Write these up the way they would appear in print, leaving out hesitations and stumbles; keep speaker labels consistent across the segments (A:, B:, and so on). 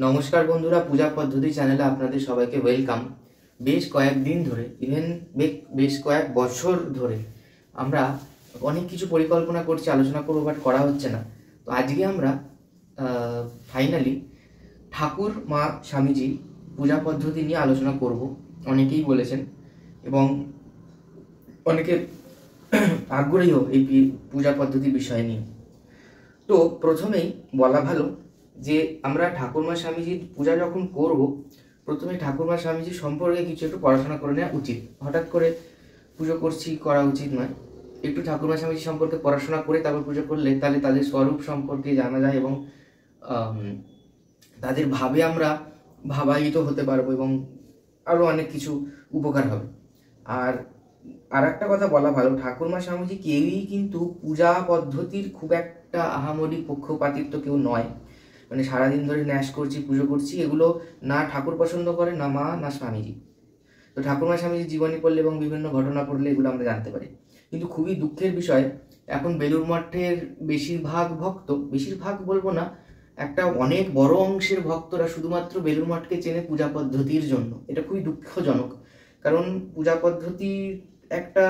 A: নমস্কার বন্ধুরা, পূজা পদ্ধতি চ্যানেলে আপনাদের সবাইকে ওয়েলকাম। বেশ কয়েকদিন ধরে, ইভেন বেশ কয়েক বছর ধরে আমরা অনেক কিছু পরিকল্পনা করছি, আলোচনা করবো, বাট করা হচ্ছে না। তো আজকে আমরা ফাইনালি ঠাকুর মা স্বামীজি পূজা পদ্ধতি নিয়ে আলোচনা করব। অনেকেই বলেছেন এবং অনেকে আগ্রহীও এই পূজা পদ্ধতি বিষয় নিয়ে। তো প্রথমেই বলা ভালো যে আমরা ঠাকুরমা স্বামীজির পূজা যখন করব, প্রথমে ঠাকুরমা স্বামীজি সম্পর্কে কিছু একটু পড়াশোনা করে নেওয়া উচিত। হঠাৎ করে পুজো করছি করা উচিত নয়। একটু ঠাকুরমা স্বামীজি সম্পর্কে পড়াশোনা করে তারপর পুজো করলে তাহলে তাদের স্বরূপ সম্পর্কে জানা যায় এবং তাদের ভাবে আমরা ভাবায়িত হতে পারবো এবং আরও অনেক কিছু উপকার হবে। আর একটা কথা বলা ভালো, ঠাকুরমা স্বামীজি কেউই কিন্তু পূজা পদ্ধতির খুব একটা আহামরি পক্ষপাতিত্ব কেউ নয়। মানে সারাদিন ধরে ন্যাস করছি, পুজো করছি, এগুলো না ঠাকুর পছন্দ করে, না মা, না স্বামীজি। তো ঠাকুরমা স্বামীজির জীবনী পড়লে এবং বিভিন্ন ঘটনা পড়লে এগুলো আমরা জানতে পারি। কিন্তু খুবই দুঃখের বিষয়, এখন বেলুড় মঠের বেশিরভাগ বলবো না, একটা অনেক বড় অংশের ভক্তরা শুধুমাত্র বেলুড় মঠকে চেনে পূজা পদ্ধতির জন্য। এটা খুবই দুঃখজনক, কারণ পূজা পদ্ধতির একটা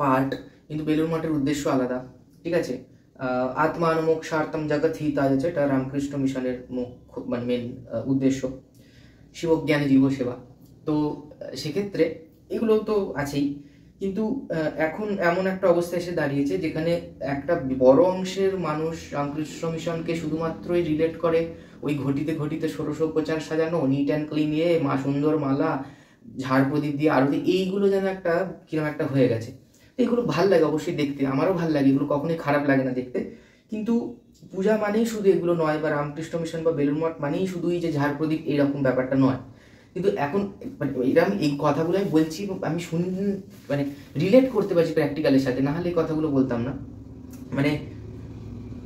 A: পার্ট, কিন্তু বেলুড় মঠের উদ্দেশ্য আলাদা। ঠিক আছে, আত্মানুমোক্ষার্থম জগৎ হিতায়, এটা রামকৃষ্ণ মিশনের মানে মেন উদ্দেশ্য, শিবজ্ঞানে জীব সেবা। তো সেক্ষেত্রে এগুলো তো আছেই, কিন্তু এখন এমন একটা অবস্থা এসে দাঁড়িয়েছে যেখানে একটা বড় অংশের মানুষ রামকৃষ্ণ মিশনকে শুধুমাত্রই রিলেট করে ওই ঘটিতে ষোড়শোপচার সাজানো, নিট অ্যান্ড ক্লিন, মা সুন্দর মালা, ঝাড় প্রদীপ দিয়ে আরতি, এইগুলো যেন একটা কিরকম একটা হয়ে গেছে। এগুলো ভাল লাগে অবশ্যই দেখতে, আমারও ভাল লাগে, এগুলো কখনোই খারাপ লাগে না দেখতে। কিন্তু পূজা মানেই শুধু এগুলো নয়, বা রামকৃষ্ণ মিশন বা বেলুড় মঠ মানেই শুধুই যে ঝাড় প্রদীপ, এইরকম ব্যাপারটা নয়। কিন্তু এখন মানে এটা আমি এই কথাগুলো আমি বলছি, আমি মানে রিলেট করতে পারছি প্র্যাকটিক্যালের সাথে, না হলে এই কথাগুলো বলতাম না। মানে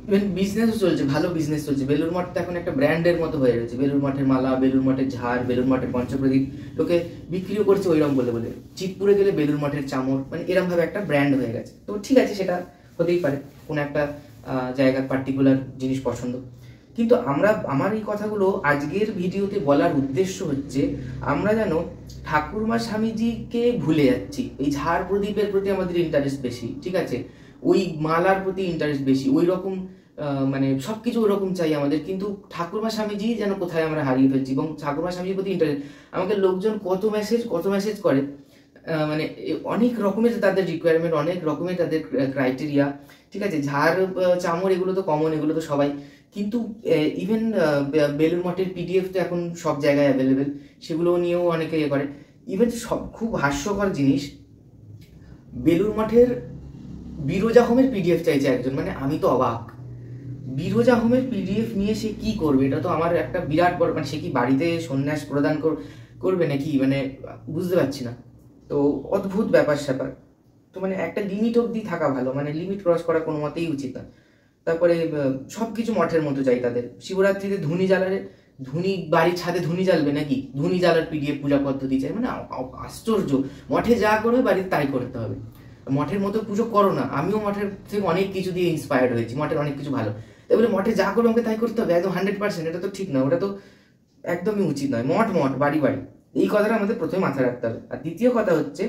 A: ইভেন বিজনেসও চলছে, ভালো বিজনেস চলছে। বেলুড় মঠ তো এখন একটা ব্র্যান্ডের মতো হয়ে রয়েছে। বেলুড় মঠের মালা, বেলুড় মঠের ঝাড়, বেলুড় মঠের পঞ্চপ্রদীপ, লোকে বিক্রিও করছে ওইরকম বলে। চিতপুরে গেলে বেলুড় মঠের চামড়, মানে এরকম ভাবে একটা ব্র্যান্ড হয়ে গেছে। তো ঠিক আছে, সেটা হতেই পারে, কোনো একটা জায়গার পার্টিকুলার জিনিস পছন্দ। কিন্তু আমার এই কথাগুলো আজকের ভিডিওতে বলার উদ্দেশ্য হচ্ছে, আমরা যেন ঠাকুরমা স্বামীজিকে ভুলে যাচ্ছি। এই ঝাড় প্রদীপের প্রতি আমাদের ইন্টারেস্ট বেশি, ঠিক আছে, ওই মালার প্রতি ইন্টারেস্ট বেশি, ওই রকম মানে সবকিছু ওরকম চাই আমাদের। কিন্তু ঠাকুরমা স্বামীজি যেন কোথায় আমরা হারিয়ে ফেলছি, এবং ঠাকুরমা স্বামীজির প্রতি ইন্টারেস্ট। আমাকে লোকজন কত মেসেজ করে, মানে অনেক রকমের তাদের রিকোয়ারমেন্ট, অনেক রকমের তাদের ক্রাইটেরিয়া। ঠিক আছে, ঝাড় চামড় এগুলো তো কমন, এগুলো তো সবাই। কিন্তু ইভেন বেলুড় মঠের পিডিএফ তো এখন সব জায়গায় অ্যাভেলেবেল, সেগুলো নিয়েও অনেকে ইয়ে করে। ইভেন সব খুব হাস্যকর জিনিস, বেলুড় মঠের বিরোজা হোমের পিডিএফ চাইছে একজন, মানে আমি তো অবাক। বিরোজা হোমের পিডিএফ নিয়ে সে কি করবে? এটা তো আমার একটা বিরাট বড়, মানে সে কি বাড়িতে সন্ন্যাস প্রদান করবে নাকি? মানে বুঝতে পারছি না। তো অদ্ভুত ব্যাপার স্যাপার। তো মানে একটা লিমিট অবধি থাকা ভালো, মানে লিমিট ক্রস করা কোনো মতেই উচিত না। তারপরে সবকিছু মঠের মতো চাই তাদের। শিবরাত্রিতে ধুনি জ্বালারে, বাড়ির ছাদে ধুনি জ্বালবে নাকি? ধুনি জ্বালার পিডিএফ পূজা পদ্ধতি চাই, মানে আশ্চর্য। মঠে যা করবে বাড়ির তাই করতে হবে। মঠের মতো পুজো করো না। আমিও মঠের থেকে অনেক কিছু দিয়ে ইন্সপায়ার্ড হয়েছি, মঠের অনেক কিছু ভালো। তাই মঠে যা করবে আমাকে তাই করতে হবে একদম 100%, এটা তো ঠিক না, ওটা তো একদমই উচিত নয়। মঠ বাড়ি, এই কথাটা আমাদের প্রথমে মাথায় রাখতে হবে। আর দ্বিতীয় কথা হচ্ছে,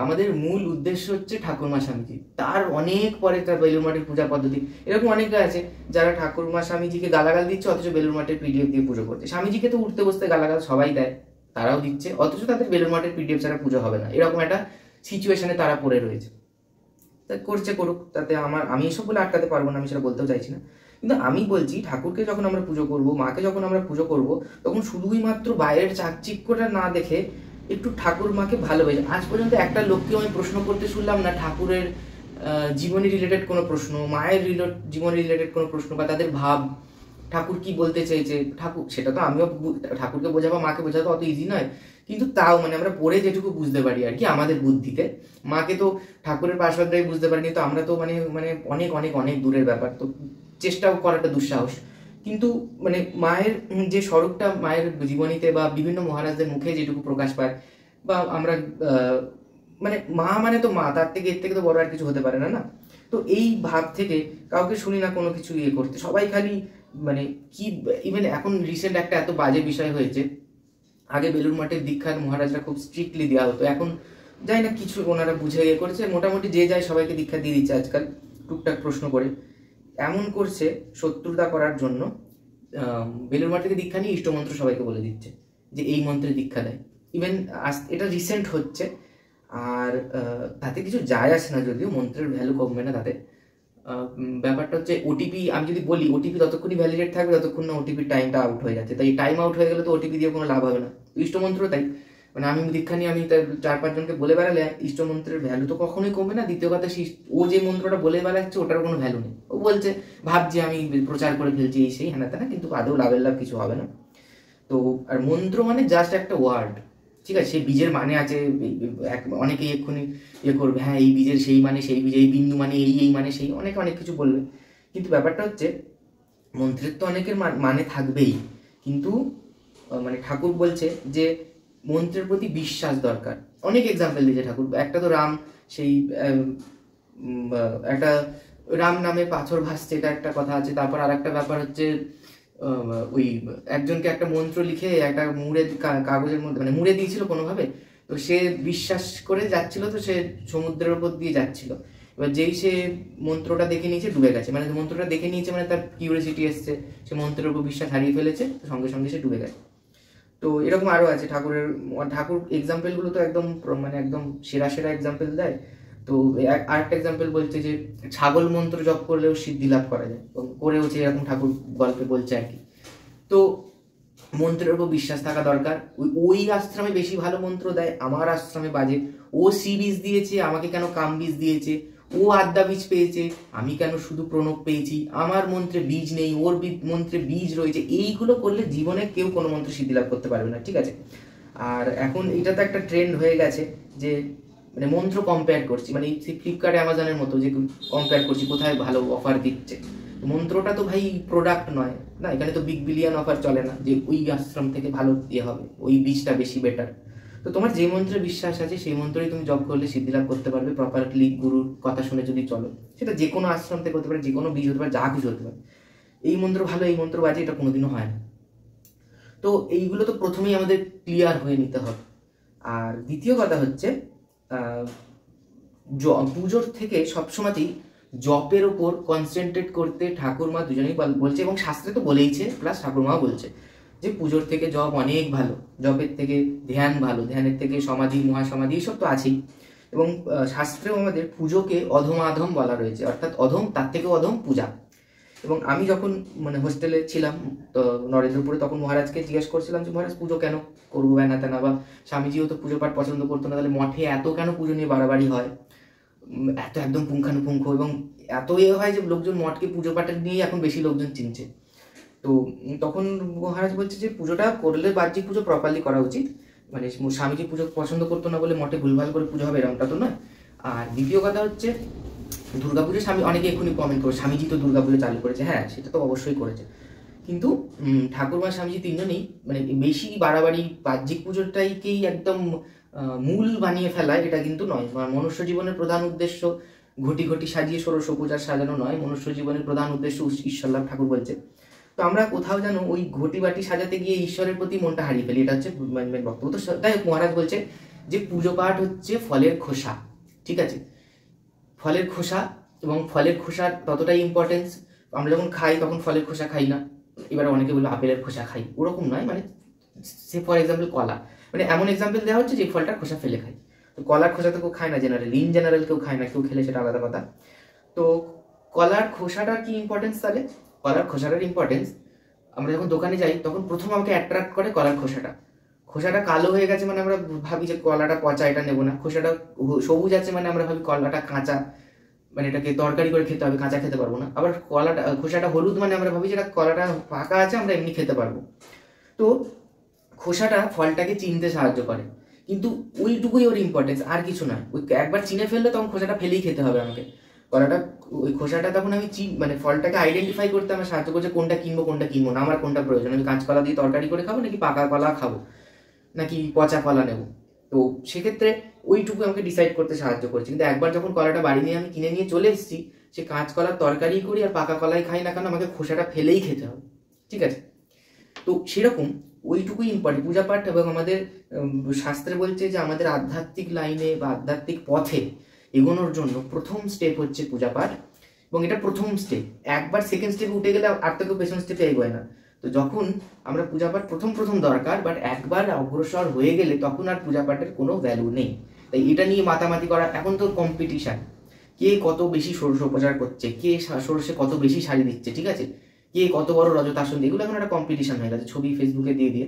A: আমাদের মূল উদ্দেশ্য হচ্ছে ঠাকুরমা স্বামীজি, তার অনেক পরে তার বেলুড় মঠের পূজা পদ্ধতি। এরকম অনেকে আছে যারা ঠাকুরমা স্বামীজিকে গালাগাল দিচ্ছে, অথচ বেলুড় মঠের পিডিএফ দিয়ে পুজো করছে। স্বামীজিকে তো উঠতে বসতে গালাগাল সবাই দেয়, তারাও দিচ্ছে, অথচ তাদের বেলুড় মঠের পিডিএফ ছাড়া পুজো হবে না। এরকম একটা সিচুয়েশনে তারা পড়ে রয়েছে। তা করুক, তাতে আমি এসব বলে আটকাতে পারবো না, আমি সেটা বলতেও চাইছি না। কিন্তু আমি বলছি, ঠাকুরকে যখন আমরা পুজো করব, মাকে যখন আমরা পুজো করব, তখন শুধুই মাত্র বাইরের চাকচিক্যটা না দেখে একটু ঠাকুর মাকে ভালোবেসে। আজ পর্যন্ত একটা লোককেও আমি প্রশ্ন করতে শুনলাম না ঠাকুরের জীবনী রিলেটেড কোনো প্রশ্ন, মায়ের জীবনী রিলেটেড কোনো প্রশ্ন, বা তাদের ভাব, ঠাকুর কি বলতে চেয়েছে। সেটা তো আমিও ঠাকুরকে বোঝাবো, মাকে বোঝাবো অত ইজি নয়, কিন্তু তাও মানে আমরা পড়ে যেটুকু বুঝতে পারি আর কি আমাদের বুদ্ধিতে। মাকে তো ঠাকুরের পার্শ্বদায়ী বুঝতে পারিনি, তো আমরা তো মানে অনেক অনেক অনেক দূরের ব্যাপার, তো চেষ্টাও করাটা দুঃসাহস। কিন্তু মানে মায়ের যে স্বরূপটা মায়ের জীবনীতে বা বিভিন্ন মহারাজদের মুখে যেটুকু প্রকাশ পায়, বা আমরা মানে মা মানে তো মা, তার থেকে এর থেকে তো বড় আর কিছু হতে পারে না। তো এই ভাব থেকে কাউকে শুনি না কোনো কিছু ইয়ে করতে, সবাই খালি মানে কি, ইভেন এখন রিসেন্ট একটা এত বাজে বিষয় হয়েছে, আগে বেলুড় মঠের দীক্ষার মহারাজরা খুব স্ট্রিক্টলি দেওয়া হতো, এখন যাই না কিছু ওনারা বুঝে ইয়ে করেছে, মোটামুটি যে যায় সবাইকে দীক্ষা দিয়ে দিচ্ছে আজকাল টুকটাক প্রশ্ন করে। এমন করছে শত্রুতা করার জন্য, বেলুড় মঠ থেকে দীক্ষা নিয়ে ইষ্টমন্ত্র সবাইকে বলে দিচ্ছে যে এই মন্ত্রে দীক্ষা দেয়। ইভেন এটা রিসেন্ট হচ্ছে, আর তাতে কিছু যায় আসে না, যদিও মন্ত্রের ভ্যালু কমবে না তাতে। ব্যাপারটা হচ্ছে ওটিপি, আমি যদি বলি ওটিপি ততক্ষণই ভ্যালিডেট থাকবে যতক্ষণ না ওটিপির টাইমটা আউট হয়ে যাচ্ছে, তাই টাইম আউট হয়ে গেলে তো ওটিপি দিয়ে কোনো লাভ হবে না। ইষ্টমন্ত্র তাই, মানে আমি দীক্ষা নিয়ে আমি তার 4-5 জনকে বলে বেড়ালে ইষ্টমন্ত্রের ভ্যালু তো কখনোই কমবে না। দ্বিতীয় কথা, ও যে মন্ত্রটা বলে বেড়াচ্ছে ওটার কোনো ভ্যালু নেই, ও বলছে ভাবছি আমি প্রচার করে ফেলছি এই সেই হ্যানা তেনা, কিন্তু আদৌ লাভের লাভ কিছু হবে না। তো আর মন্ত্র মানে জাস্ট একটা ওয়ার্ড, ঠিক আছে, সেই বীজের মানে আছে, অনেকেই এক্ষুনি ইয়ে করবে, হ্যাঁ এই বীজের সেই মানে সেই বীজ, এই বিন্দু মানে এই মানে সেই, অনেকে অনেক কিছু বলবে, কিন্তু ব্যাপারটা হচ্ছে মন্ত্রের তো অনেকের মানে থাকবেই, কিন্তু মানে ঠাকুর বলছে যে মন্ত্রের প্রতি বিশ্বাস দরকার। অনেক এক্সাম্পল দিয়েছে ঠাকুর, একটা তো রাম, সেই একটা রাম নামে পাথর ভাসছে, এটা একটা কথা আছে। তারপর আর একটা ব্যাপার হচ্ছে ওই একজনকে একটা মন্ত্র লিখে একটা মুড়ে কাগজের মধ্যে মানে মুড়ে দিয়েছিল কোনোভাবে, তো সে বিশ্বাস করে যাচ্ছিল, তো সে সমুদ্রের উপর দিয়ে যাচ্ছিল, এবার যেই সে মন্ত্রটা দেখে নিয়েছে ডুবে গেছে, মানে মন্ত্রটা দেখে নিয়েছে মানে তার কিউরিয়াসিটি এসছে, সে মন্ত্রের উপর বিশ্বাস হারিয়ে ফেলেছে, সঙ্গে সঙ্গে সে ডুবে গেছে। তো এরকম আরও আছে ঠাকুর এক্সাম্পলগুলো তো একদম মানে একদম সেরা সেরা এক্সাম্পল দেয়। তো আরেকটা এক্সাম্পল বলছে যে ছাগল মন্ত্র জপ করলেও সিদ্ধি লাভ করা যায়, করেওছে এরকম ঠাকুর গল্পে বলছে আর কি। তো মন্ত্রের উপর বিশ্বাস থাকা দরকার। ওই আশ্রমে বেশি ভালো মন্ত্র দেয়, আমার আশ্রমে বাজে। ও সি বীজ দিয়েছে, আমাকে কেন কাম বীজ দিয়েছে। ও আদ্যা বীজ পেয়েছে, আমি কেন শুধু প্রণব পেয়েছি। আমার মন্ত্রে বীজ নেই, ওর মন্ত্রে বীজ রয়েছে। এইগুলো করলে জীবনে কেউ কোনো মন্ত্র সিদ্ধি লাভ করতে পারবে না, ঠিক আছে। আর এখন এটা তো একটা ট্রেন্ড হয়ে গেছে যে মানে মন্ত্র কম্পেয়ার করছি, মানে ফ্লিপকার্ট অ্যামাজনের মতো যে কম্পেয়ার করছি কোথায় ভালো অফার দিচ্ছে। মন্ত্রটা তো ভাই প্রোডাক্ট নয় না, এখানে তো বিগ বিলিয়ন অফার চলে না যে ওই আশ্রম থেকে ভালো ইয়ে হবে, ওই বীজটা বেশি বেটার। তো তোমার যে মন্ত্রে বিশ্বাস আছে সেই মন্ত্রেই তুমি জপ করলে সিদ্ধি লাভ করতে পারবে, প্রপারলি গুরুর কথা শুনে যদি চলো। সেটা যে কোনো আশ্রম থেকে হতে পারে, যে কোনো বীজ হতে পারে, যা কিছু হতে পারে। এই মন্ত্র ভালো, এই মন্ত্র বাজে, এটা কোনোদিনও হয় না। তো এইগুলো তো প্রথমেই আমাদের ক্লিয়ার হয়ে নিতে হবে। আর দ্বিতীয় কথা হচ্ছে পুজোর থেকে সবসময়তেই জপের ওপর কনসেন্ট্রেট করতে ঠাকুরমা দুজনেই বলছে, এবং শাস্ত্রে তো বলেইছে, প্লাস ঠাকুরমাও বলছে যে পুজোর থেকে জপ অনেক ভালো, জপের থেকে ধ্যান ভালো, ধ্যানের থেকে সমাধি, মহাসমাধি, এইসব তো আছেই। এবং শাস্ত্রেও আমাদের পুজোকে অধম আধম বলা রয়েছে, অর্থাৎ অধম, তার থেকেও অধম পূজা। এবং আমি যখন মানে হোস্টেলে ছিলাম তো নরেন্দ্রপুরে, তখন মহারাজকে জিজ্ঞেস করছিলাম যে মহারাজ পুজো কেন করবো না তেনা, বা স্বামীজিও তো পুজো পাঠ পছন্দ করতো না, তাহলে মঠে এত কেন পুজো নিয়ে বাড়াবাড়ি হয়, এত একদম পুঙ্খানুপুঙ্খ, এবং এত হয় যে লোকজন মঠকে পুজো পাঠের নিয়েই এখন বেশি লোকজন চিনছে। তো তখন মহারাজ বলছে যে পুজোটা করলে বাহ্যিক পুজো প্রপারলি করা উচিত, মানে স্বামীজি পুজো পছন্দ করতো না বলে মঠে ভুলভাল করে পুজো হবে এরকমটা তো নয়। আর দ্বিতীয় কথা হচ্ছে দুর্গাপুজো, অনেকে এক্ষুনি কমেন্ট করে স্বামীজি তো দুর্গাপুজো চালু করেছে, হ্যাঁ সেটা তো অবশ্যই করেছে, কিন্তু ঠাকুরমা স্বামীজি তিনজনেই মানে বেশি বাড়াবাড়ি বাহ্যিক পুজোটাকেই একদম মূল বানিয়ে ফেলা, এটা কিন্তু নয়। মনুষ্য জীবনের প্রধান উদ্দেশ্য ঘটি ঘটি সাজিয়ে ষোড়শ পূজার সাজানো নয়, মনুষ্য জীবনের প্রধান উদ্দেশ্য ঈশ্বর লাভ, ঠাকুর বলছে। তো আমরা কোথাও যেন ওই ঘটি বাটি সাজাতে গিয়ে ঈশ্বরের প্রতি মনটা হারিয়ে ফেলি, এটা হচ্ছে বক্তব্য। তো তাই মহারাজ বলছে যে পুজো পাঠ হচ্ছে ফলের খোসা, ঠিক আছে, ফলের খোসা, এবং ফলের খোসার ততটাই ইম্পর্টেন্স। আমরা যখন খাই তখন ফলের খোসা খাই না, এবার অনেকে বললো আপেলের খোসা খাই, ওরকম নয়। মানে সে ফর এক্সাম্পল কলা, মানে এমন এক্সাম্পল দেওয়া হচ্ছে যে ফলটার খোসা ফেলে খাই। তো কলার খোসা তো কেউ খায় না জেনারেলি, ইন জেনারেল কেউ খায় না, কেউ খেলে সেটা আলাদা কথা। তো কলার খোসাটার কি ইম্পর্টেন্স তাহলে? কলার খোসাটার ইম্পর্টেন্স, আমরা যখন দোকানে যাই তখন প্রথম আমাকে অ্যাট্রাক্ট করে কলার খোসাটা। খোসাটা কালো হয়ে গেছে মানে আমরা ভাবি যে কলাটা পচা, এটা নেবো না। খোসাটা সবুজ আছে মানে আমরা ভাবি কলাটা কাঁচা, মানে এটাকে তরকারি করে খেতে হবে, কাঁচা খেতে পারবো না। আবার খোসাটা হলুদ মানে আমরা ভাবি যে এটা কলাটা পাকা আছে, আমরা এমনি খেতে পারবো। তো খোসাটা ফলটাকে চিনতে সাহায্য করে, কিন্তু ওইটুকুই ওর ইম্পর্টেন্স, আর কিছু নয়। ওই একবার চিনে ফেললে তখন খোসাটা ফেলেই খেতে হবে আমাকে। কলাটা ওই খোসাটা তখন আমি মানে ফলটাকে আইডেন্টিফাই করতে আমার সাহায্য করছে, কোনটা কিনবো কোনটা কিনবো না, আমার কোনটা প্রয়োজন, আমি কাঁচকলা দিয়ে তরকারি করে খাবো নাকি পাকা কলা খাবো নাকি পচা কলা নেবো। তো সেক্ষেত্রে ওইটুকু আমাকে ডিসাইড করতে সাহায্য করছে। কিন্তু একবার যখন কলাটা বাড়ি নিয়ে আমি কিনে নিয়ে চলে এসেছি, সে কাঁচকলার তরকারি করি আর পাকা কলাই খাই না কেন, আমাকে খোসাটা ফেলেই খেতে হবে, ঠিক আছে? তো সেরকম ওইটুকুই ইম্পর্টেন্ট পূজা পাঠ। এবং আমাদের শাস্ত্রে বলছে যে আমাদের আধ্যাত্মিক লাইনে বা আধ্যাত্মিক পথে এগোনোর জন্য প্রথম স্টেপ হচ্ছে পূজা পাঠ, এবং এটা প্রথম স্টেপ। একবার সেকেন্ড স্টেপে উঠে গেলে আর থেকে পেছন স্টেপে এগোয় না। তো যখন আমরা পূজা পাঠ প্রথম দরকার, বাট একবার অগ্রসর হয়ে গেলে তখন আর পূজা পাঠের কোনো ভ্যালু নেই। তাই এটা নিয়ে মাতামাতি করা, এখন তো কম্পিটিশান, কে কত বেশি ষোড়শোপচার করছে, কে ষোড়শে কত বেশি শাড়ি দিচ্ছে, ঠিক আছে, কে কত বড় রজতাসন, এগুলো এখন একটা কম্পিটিশন হয়ে গেছে, ছবি ফেসবুকে দিয়ে।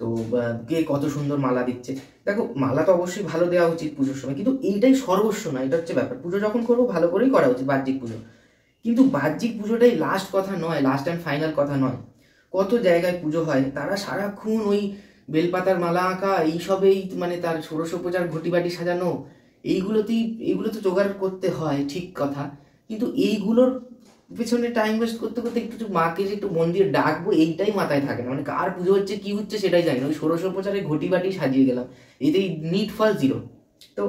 A: তো কে কত সুন্দর মালা দিচ্ছে। দেখো, মালা তো অবশ্যই ভালো দেওয়া উচিত পুজোর সময়, কিন্তু এইটাই সর্বস্ব না, এটা হচ্ছে ব্যাপার। পুজো যখন করবো ভালো করেই করা উচিত, বাহ্যিক পুজো। কিন্তু বাহ্যিক পুজোটাই লাস্ট কথা নয়, লাস্ট অ্যান্ড ফাইনাল কথা নয়। কত জায়গায় পুজো হয়, তারা সারাক্ষণ ওই বেলপাতার মালা আঁকা এইসবেই, মানে তার ষোড়শোপচার ঘটি বাটি সাজানো, এইগুলো তো জোগাড় করতে হয়, ঠিক কথা। কিন্তু এইগুলোর পেছনে টাইম ওয়েস্ট করতে করতে একটু মাকে যে একটু মন্দিরে ডাকবো, এইটাই মাথায় থাকে না। মানে কার পুজো হচ্ছে কি হচ্ছে সেটাই জানি না, ওই ষোড়শোপচারে ঘটি বাটি সাজিয়ে গেলাম, এতেই নিট ফল জিরো। তো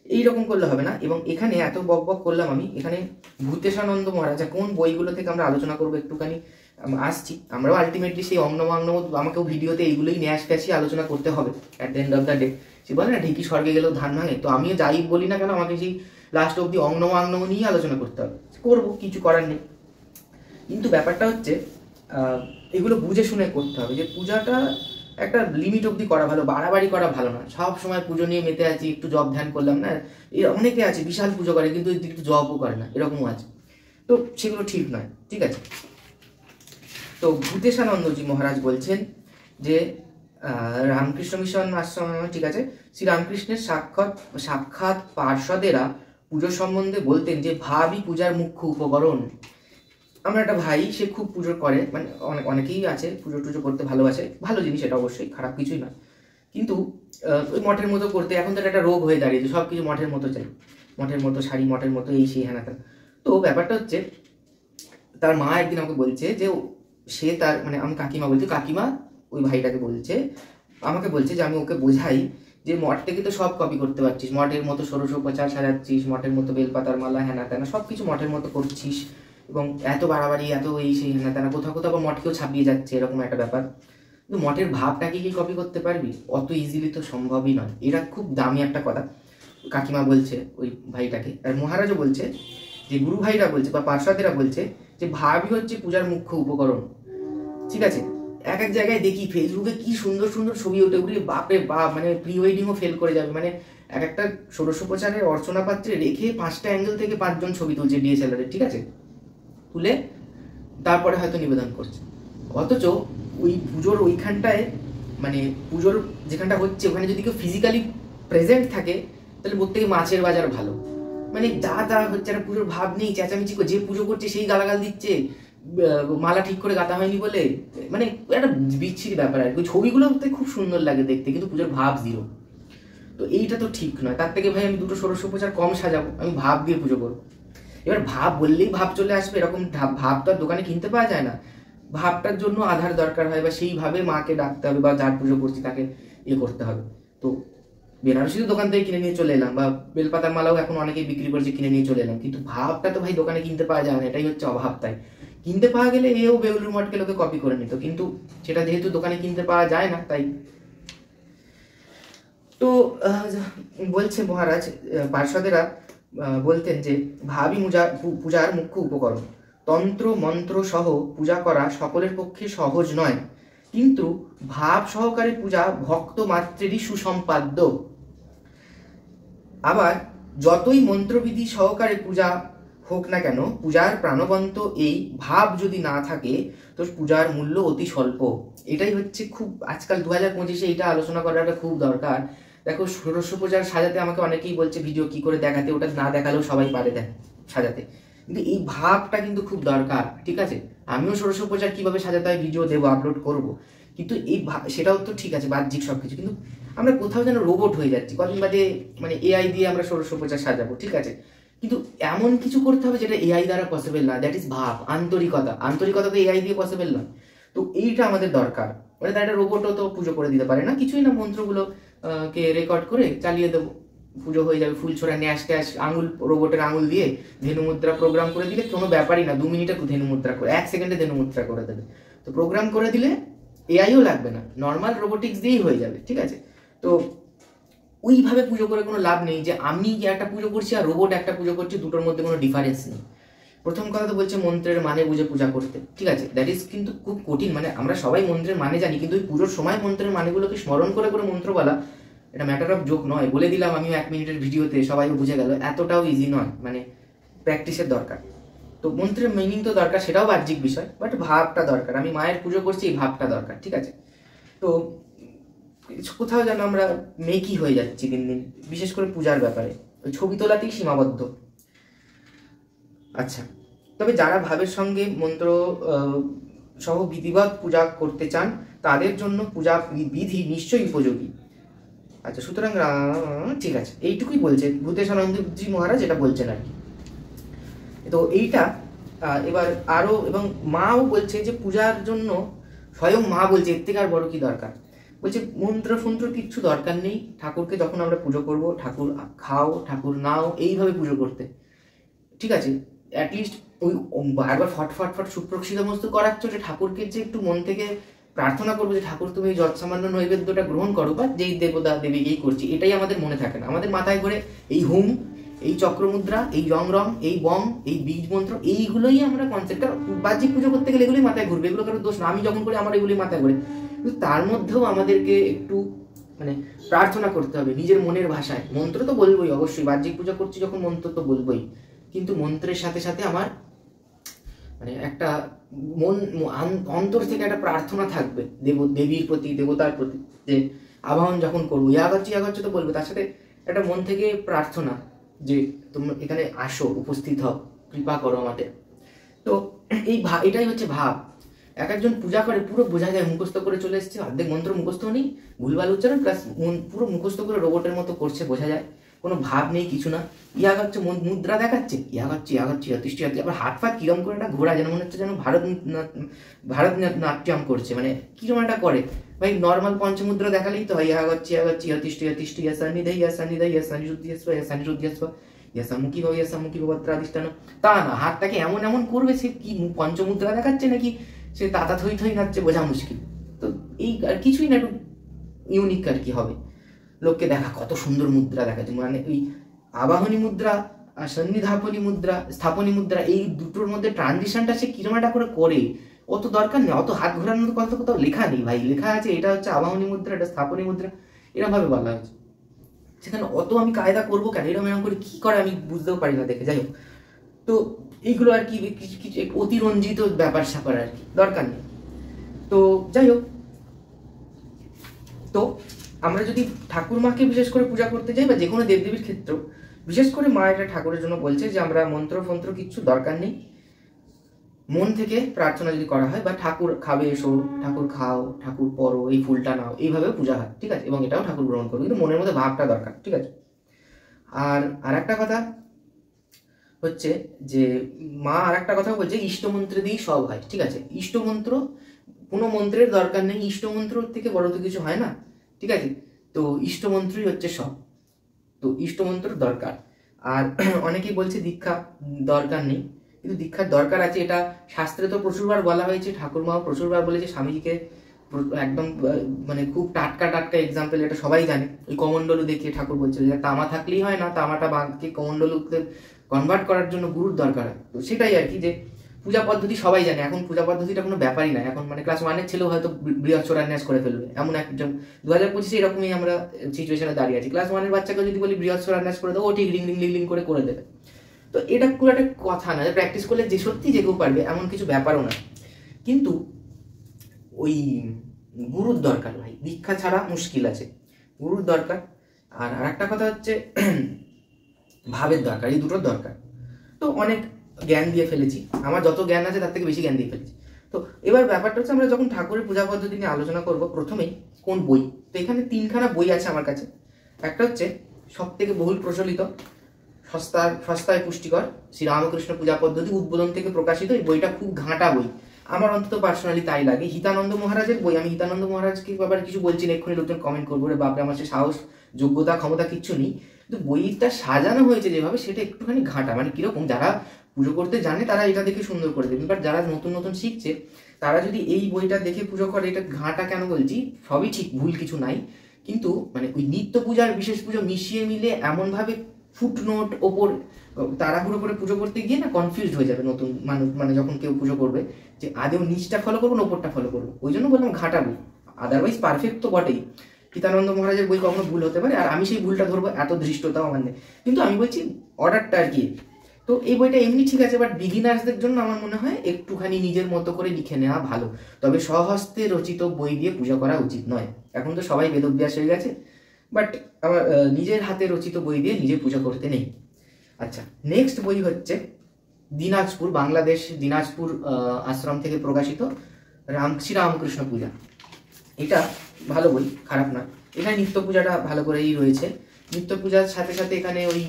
A: এইরকম করলে হবে না। এবং এখানে এত বক করলাম আমি, এখানে ভূতেশানন্দ মহারাজ, কোন বইগুলো থেকে আমরা আলোচনা করবো একটুখানি আসছি। আমরাও আলটিমেটলি সেই অঙ্গম আমাকেও ভিডিওতে এইগুলোই ন্যাশ ফ্যাশি আলোচনা করতে হবে at the end of the day. সে বলে না ঢেকি স্বর্গে গেলেও ধান ভাঙে, তো আমিও যাই বলি না কেন আমাকে সেই লাস্ট অব্দি অঙ্গম নিয়ে আলোচনা করতে হবে, করবো, কিছু করার নেই। কিন্তু ব্যাপারটা হচ্ছে এগুলো বুঝে শুনে করতে হবে, যে পূজাটা একটা লিমিট অবধি করা ভালো, বাড়াবাড়ি করা ভালো না। সব সময় পুজো নিয়ে মেতে আছি, একটু জব ধ্যান করলাম না, অনেকে আছে বিশাল পুজো করে কিন্তু একটু জবও করে না, এরকমও আছে। তো সেগুলো ঠিক নয়, ঠিক আছে? তো ভূতেশানন্দজি মহারাজ বলছেন যে রামকৃষ্ণ মিশন আশ্রম, ঠিক আছে, শ্রী রামকৃষ্ণের সাক্ষাৎ পার্ষদেরা পুজো সম্বন্ধে বলতেন যে ভাবই পূজার মুখ্য উপকরণ। আমার একটা ভাই, সে খুব পুজো করে, মানে অনেকেই আছে পুজো টুজো করতে ভালোবাসে, ভালো জিনিস এটা, অবশ্যই খারাপ কিছুই না। কিন্তু ওই মঠের মতো করতে এখন তো একটা রোগ হয়ে দাঁড়িয়েছে, সব কিছু মঠের মতো চাই, মঠের মতো শাড়ি, মঠের মতো এই সেই হ্যানা। তো ব্যাপারটা হচ্ছে, তার মা একদিন আমাকে বলছে যে সে তার, মানে আমি কাকিমা বলছি, কাকিমা ওই ভাইটাকে বলছে, আমাকে বলছে যে আমি ওকে বোঝাই যে মঠ থেকে তো সব কপি করতে পারছিস, মঠের মতো ষোড়শোপচার সাজাচ্ছিস, মঠের মতো বেলপাতার মালা হ্যানা ত্যানা সব কিছু মঠের মতো করছিস, এবং এত বাড়াবাড়ি, এত এই সেই হ্যানা ত্যানা, কোথাও আবার মঠকেও ছাপিয়ে যাচ্ছে, এরকম একটা ব্যাপার। কিন্তু মঠের ভাবটাকে কি কপি করতে পারবি? অত ইজিলি তো সম্ভবই নয়। এটা খুব দামি একটা কথা কাকিমা বলছে ওই ভাইটাকে। আর মহারাজও বলছে, যে গুরু ভাইরা বলছে বা পার্ষদেরা বলছে যে ভাবই হচ্ছে পূজার মুখ্য উপকরণ, ঠিক আছে? এক এক জায়গায় দেখি ফেসবুকে কি সুন্দর সুন্দর ছবি ওঠে, ওগুলি বাপরে বাপ, মানে প্রি ওয়েডিংও ফেল করে যাবে। মানে এক একটা ষোড়শোপচারের অর্চনা পাত্রে রেখে 5টা অ্যাঙ্গেল থেকে 5জন ছবি তুলছে ডিএসএলআর, ঠিক আছে, তুলে তারপরে হয়তো নিবেদন করছে। অথচ ওই পুজোর ওইখানটায়, মানে পুজোর যেখানটা হচ্ছে ওখানে যদি কেউ ফিজিক্যালি প্রেজেন্ট থাকে, তাহলে প্রত্যেকে মাছের বাজার ভালো। মানে যা হচ্ছে, একটা পুজোর ভাব নেই, চেঁচামেচি করে যে পুজো করছে সেই গালাগাল দিচ্ছে, মালা ঠিক করে গাঁথা হয়নি বলে, মানে একটা বিচ্ছিরি ব্যাপার আর কি। ছবিগুলোতে খুব সুন্দর লাগে দেখতে, কিন্তু পুজোর ভাব জিরো। তো এইটা তো ঠিক নয়। তার থেকে ভাই আমি দুটো ষোড়শোপচার কম সাজাবো, আমি ভাব দিয়ে পুজো করবো। এবার ভাব বললেই ভাব চলে আসবে এরকম ভাব তো আর দোকানে কিনতে পাওয়া যায় না। ভাবটার জন্য আধার দরকার হয়, বা সেইভাবে মাকে ডাকতে হবে, বা যার পুজো করছি তাকে ইয়ে করতে হবে। তো বেনারসি তো দোকান থেকে কিনে নিয়ে চলে এলাম, বা বেলপাতার মালাও এখন অনেকেই বিক্রি করছে, কিনে নিয়ে চলে এলাম, কিন্তু ভাবটা তো ভাই দোকানে কিনতে পাওয়া যায় না, এটাই হচ্ছে অভাব। তাই কিনতে পাওয়া গেলে এও বেউলুর মঠকে লোকে কপি করে নিত, কিন্তু সেটা যেহেতু দোকানে কিনতে পাওয়া যায় না, তাই। তো বলছে মহারাজ, পার্ষদেরা বলতেন যে ভাবই পূজার মুখ্য উপকরণ। তন্ত্র মন্ত্র সহ পূজা করা সকলের পক্ষে সহজ নয়, কিন্তু ভাব সহকারে পূজা ভক্ত মাত্রেরই সুসম্পাদ্য। আবার যতই মন্ত্রবিধি সহকারে পূজা হোক না কেন, পূজার প্রাণবন্ত এই ভাব যদি না থাকে তো পূজার মূল্য অতি স্বল্প। এটাই হচ্ছে খুব আজকাল 2025-এ এইটা আলোচনা করাটা খুব দরকার। দেখো, ষোড়শোপচার সাজাতে আমাকে অনেকেই বলছে ভিডিও কি করে দেখাতে, ওটা না দেখালেও সবাই পারে সাজাতে, কিন্তু এই ভাবটা কিন্তু খুব দরকার, ঠিক আছে? আমিও ষোড়শোপচার কিভাবে সাজাতে হয় ভিডিও দেবো, আপলোড করব, কিন্তু এই সেটাও তো ঠিক আছে, বাহ্যিক সবকিছু। কিন্তু আমরা কোথাও যেন রোবট হয়ে যাচ্ছি, কদিন বাদে মানে এআই দিয়ে আমরা ষোড়শোপচার সাজাবো, ঠিক আছে, কিন্তু এমন কিছু করতে হবে যেটা এআই দ্বারা পসিবল না, দ্যাট ইজ ভাব, আন্তরিকতা তো এআই দিয়ে পসিবল না। তো এইটা আমাদের দরকার, মানে তার একটা রোবটও তো পুজো করে দিতে পারে না, কিছুই না, মন্ত্রগুলো কে রেকর্ড করে চালিয়ে দেবো, পুজো হয়ে যাবে। ফুল ছোড়া, ন্যাশ ট্যাশ, আঙুল, রোবটের আঙুল দিয়ে ধেনু মুদ্রা প্রোগ্রাম করে দিলে কোনো ব্যাপারই না, 2 মিনিটে ধেনু মুদ্রা করে, 1 সেকেন্ডে ধেনু মুদ্রা করে দেবে। তো প্রোগ্রাম করে দিলে এআইও লাগবে না, নর্মাল রোবোটিক্স দিয়েই হয়ে যাবে, ঠিক আছে। তো ওইভাবে পুজো করে কোনো লাভ নেই যে আমি একটা পুজো করছি আর রোবট একটা পুজো করছি, দুটোর মধ্যে কোনো ডিফারেন্স নেই। প্রথম কথা তো বলছে মন্ত্রের মানে বুঝে পূজা করতে, ঠিক আছে, দ্যাট ইজ কিন্তু খুব কঠিন। মানে আমরা সবাই মন্ত্রের মানে জানি, কিন্তু ওই পুজোর সময় মন্ত্রের মানেগুলোকে স্মরণ করে করে মন্ত্র বলা, এটা ম্যাটার অফ জোক নয়। বলে দিলাম আমিও 1 মিনিটের ভিডিওতে, সবাই বুঝে গেল, এতটাও ইজি নয়, মানে প্র্যাকটিসের দরকার। তো মন্ত্রের মিনিং তো দরকার, সেটাও বাহ্যিক বিষয়, বাট ভাবটা দরকার। আমি মায়ের পুজো করছি, এই ভাবটা দরকার, ঠিক আছে। তো কোথাও যেন আমরা মেকি হয়ে যাচ্ছি দিন দিন, বিশেষ করে পূজার ব্যাপারে ওই ছবি তোলাতেই সীমাবদ্ধ। আচ্ছা, তবে যারা ভাবের সঙ্গে মন্ত্র সহ বিধিবৎ পূজা করতে চান তাদের জন্য পূজা বিধি নিশ্চয়ই উপযোগী। আচ্ছা, সুতরাং ঠিক আছে, এইটুকুই বলছে ভূতেশানন্দজি মহারাজ, এটা বলছেন আর কি। তো এইটা এবার আরো, এবং মাও বলছে যে পূজার জন্য, স্বয়ং মা বলছে এর থেকে আর বড় কি দরকার, বলছে মন্ত্র ফন্ত্র কিচ্ছু দরকার নেই। ঠাকুরকে যখন আমরা পুজো করব, ঠাকুর খাও ঠাকুর নাও, এইভাবে পুজো করতে, ঠিক আছে। অ্যাটলিস্ট ওই বারবার ফট ফট ফট সুপ্রক্ষিত মস্ত করাচ্ছ, যে ঠাকুরকে যে একটু মন থেকে প্রার্থনা করবো যে ঠাকুর তুমি যৎসামান্য নৈবেদ্যটা গ্রহণ করো, বা যেই দেবতা দেবী এই করছি, এটাই আমাদের মনে থাকে না। আমাদের মাথায় করে এই হুম, এই চক্রমুদ্রা, এই রং রং, এই বম, এই বীজ মন্ত্র, এইগুলোই আমরা কনসেপ্ট, বাহ্যিক পুজো করতে গেলে এগুলোই মাথায় ঘুরবে, এগুলো কারো দোষ না। আমি যখন করি আমার এগুলোই মাথায় ঘুরে, কিন্তু তার মধ্যেও আমাদেরকে একটু মানে প্রার্থনা করতে হবে নিজের মনের ভাষায়। মন্ত্র তো বলবোই অবশ্যই, বাহ্যিক পূজা করছি যখন মন্ত্র তো বলবোই, কিন্তু মন্ত্রের সাথে সাথে আমার মানে একটা মন অন্তর থেকে একটা প্রার্থনা থাকবে দেবীর প্রতি, দেবতার প্রতি, যে আবাহন যখন করবো ইয়াগাচ্ছি তো বলবো, তার সাথে একটা মন থেকে প্রার্থনা যে তোমরা এখানে আসো, উপস্থিত হও, কৃপা করো আমাদের। তো এটাই হচ্ছে ভাব। এক একজন পূজা করে পুরো বোঝা যায় মুখস্থ করে চলে এসছে, অর্ধেক মন্ত্র মুখস্থ নেই, ভুলভাল উচ্চারণ, প্লাস পুরো মুখস্থ করে রোবটের মতো করছে, বোঝা যায় কোনো ভাব নেই, কিছু না। ইয়াগাচ্ছে, মুদ্রা দেখাচ্ছে, ইয়াগাচ্ছি যথেষ্ট, আবার হাত ফাত কিরম করে একটা ঘোরা, যেন মনে হচ্ছে যেন ভারত নাট্যম করছে, মানে কিরম একটা করে। ভাই নর্মাল পঞ্চমুদ্রা দেখালেই তো হয়, ইয়াগাচ্ছি যথেষ্ট ইয়াসানিধে ইয়াসামুখী ভাব ইয়াসামুখী ভাবাত্রাধিষ্ঠান, তা না, হাতটাকে এমন এমন করবে, সে কি পঞ্চমুদ্রা দেখাচ্ছে নাকি সে তাতা থই থই নাচছে, বোঝা মুশকিল। তো এই আর কিছুই না, একটু ইউনিক আর কি হবে, লোককে দেখা কত সুন্দর মুদ্রা দেখাচ্ছে, মানে ওই আবাহনী মুদ্রা আর সন্নিধাপনী মুদ্রা, স্থাপনী মুদ্রা, এই দুটোর মধ্যে ট্রানজিশনটা সে কিরম একটা করে অত দরকার নেই, অত হাত ঘোরানোর কথা কোথাও লেখা নেই ভাই, লেখা আছে এটা হচ্ছে আবাহনী মুদ্রা, এটা স্থাপনী মুদ্রা, এরকম ভাবে বলা হয়েছে। সেখানে অত আমি কায়দা করবো কেন, এরকম এরকম করে কি করে আমি বুঝতেও পারি না দেখে। যাই হোক, তো এইগুলো আর কি কিছু অতিরঞ্জিত ব্যাপার স্যাপার আর কি, দরকার নেই। তো যাই হোক, তো আমরা যদি ঠাকুর মাকে বিশেষ করে পূজা করতে যাই, বা যে কোনো দেবদেবীর ক্ষেত্র, বিশেষ করে মা এটা ঠাকুরের জন্য বলছে যে আমরা মন্ত্র ফন্ত্র কিচ্ছু দরকার নেই, মন থেকে প্রার্থনা যদি করা হয়, বা ঠাকুর খাবে এসো, ঠাকুর খাও, ঠাকুর পরো, এই ফুলটা নাও, এইভাবে পূজা হয়, ঠিক আছে, এবং এটাও ঠাকুর গ্রহণ করবে, কিন্তু মনের মধ্যে ভাবটা দরকার, ঠিক আছে। আর একটা কথা হচ্ছে যে মা আর একটা কথা বলছে, ইষ্টমন্ত্র দিয়েই সব হয়, ঠিক আছে। ইষ্টমন্ত্র, কোনো মন্ত্রের দরকার নেই, ইষ্টমন্ত্র থেকে বড় তো কিছু হয় না, ঠিক আছে। তো ইষ্টমন্ত্রই হচ্ছে সব, তো ইষ্টমন্ত্র দরকার। আর অনেকেই বলছে দীক্ষা দরকার নেই, কিন্তু দীক্ষার দরকার আছে, এটা শাস্ত্রে তো প্রচুরবার বলা হয়েছে, ঠাকুরমাও প্রচুরবার বলেছে, স্বামীজিকে একদম মানে খুব টাটকা টাটকা এক্সাম্পল, এটা সবাই জানে, ওই কমণ্ডলু দেখিয়ে ঠাকুর বলছে যে তামা থাকলেই হয় না, তামাটা বাঁধকে কমণ্ডলুতে কনভার্ট করার জন্য গুরুর দরকার হয়। তো সেটাই আর কি, যে পূজা পদ্ধতি সবাই জানে, এখন পূজা পদ্ধতিটা কোনো ব্যাপারই না, এখন মানে ক্লাস 1-এর ছেলেও হয়তো বৃহৎসরান্যাস করে ফেলবে, এমন একজন 2025-এ এরকমই আমরা সিচুয়েশনে দাঁড়িয়ে আছি। ক্লাস 1-এর বাচ্চাকে যদি বলি বৃহৎসরান্যাস করে দেবো, ও ঠিক রিং রিং লিং লিং করে দেবে। তো এটা খুব একটা কথা না, প্র্যাকটিস করলে যে সত্যি যে কেউ পারবে এমন কিছু ব্যাপারও না, কিন্তু ওই গুরুর দরকার ভাই, দীক্ষা ছাড়া মুশকিল আছে, গুরুর দরকার। আর একটা কথা হচ্ছে ভাবের দরকার, এই দুটোর দরকার। তো অনেক জ্ঞান দিয়ে ফেলেছি, আমার যত জ্ঞান আছে তার থেকে বেশি জ্ঞান দিয়ে ফেলেছি। তো এবার ব্যাপারটা হচ্ছে, আমরা যখন ঠাকুরের পূজা পদ্ধতি নিয়ে আলোচনা করব, প্রথমেই কোন বই, তো এখানে 3খানা বই আছে আমার কাছে। একটা হচ্ছে সব থেকে বহুল প্রচলিত সস্তায় পুষ্টিকর শ্রী রামকৃষ্ণ পূজা পদ্ধতি উদ্বোধন থেকে প্রকাশিত, এই বইটা খুব ঘাঁটা বই, আমার অন্তত পার্সোনালি তাই লাগে। হিতানন্দ মহারাজের বই, আমি হিতানন্দ মহারাজকে ব্যাপারে কিছু বলছি না, এক্ষুনি লোকজন কমেন্ট করবো রে বাপরে আমার সে সাহস যোগ্যতা ক্ষমতা কিচ্ছু নেই, কিন্তু বইটা সাজানো হয়েছে যেভাবে সেটা একটুখানি ঘাঁটা, মানে কিরকম যারা পুজো করতে জানে তারা এটা দেখে সুন্দর করে দেবে, বাট যারা নতুন নতুন শিখছে তারা যদি এই বইটা দেখে পুজো করে, এটা ঘাঁটা কেন বলছি, সবই ঠিক, ভুল কিছু নাই, কিন্তু মানে ওই নিত্য পূজার বিশেষ পুজো মিশিয়ে মিলে এমনভাবে ফুটনোট ওপর তাড়াহুড়ো করে পুজো করতে গিয়ে না কনফিউজড হয়ে যাবে নতুন মানুষ, মানে যখন কেউ পুজো করবে যে আদেও নিচটা ফলো করবো না ওপরটা ফলো করবো, ওই জন্য বললাম ঘাটা বই, আদারওয়াইজ পারফেক্ট তো বটেই। হিতানন্দ মহারাজের বই কখনো ভুল হতে পারে, আর আমি সেই ভুলটা ধরবো এত ধৃষ্টতাও আমার নেই, কিন্তু আমি বলছি অর্ডারটা আর কি। তো এই বইটা এমনি ঠিক আছে, বাট বিগিনার্সদের জন্য আমার মনে হয় একটুখানি নিজের মতো করে লিখে নেওয়া ভালো, তবে স্বহস্তে রচিত বই দিয়ে পূজা করা উচিত নয়। এখন তো সবাই বেদব্যাস হয়ে গেছে, বাট আমার নিজের হাতে রচিত বই দিয়ে নিজে পূজা করতে নেই। আচ্ছা, নেক্সট বই হচ্ছে দিনাজপুর, বাংলাদেশ দিনাজপুর আশ্রম থেকে প্রকাশিত শ্রীরামকৃষ্ণ পূজা। এটা ভালো বই, খারাপ না। এখানে নিত্য পূজাটা ভালো করেই রয়েছে, নিত্য পূজার সাথে সাথে এখানে ওই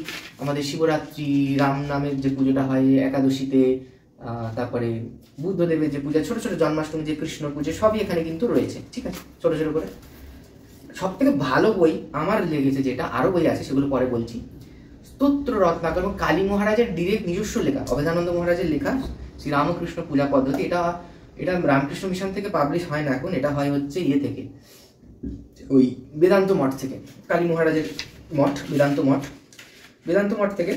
A: আমাদের শিবরাত্রি, রাম নামের যে পুজোটা হয় একাদশীতে, তারপরে বুদ্ধদেবের যে পূজা, ছোট ছোট জন্মাষ্টমী যে কৃষ্ণ পুজো, সবই এখানে কিন্তু রয়েছে, ঠিক আছে, ছোট ছোট করে। সব থেকে ভালো বই আমার লেগেছে যেটা, আরও বই আছে সেগুলো পরে বলছি, স্তোত্র রত্নাকর এবং কালী মহারাজের ডিরেক্ট নিজস্ব লেখা, অভেদানন্দ মহারাজের লেখা শ্রীরামকৃষ্ণ পূজা পদ্ধতি। এটা এটা রামকৃষ্ণ মিশন থেকে পাবলিশ হয় না এখন, এটা হয় হচ্ছে ইয়ে থেকে, ওই বেদান্ত মঠ থেকে, কালী মহারাজের মঠ, বেদান্ত মঠ থেকে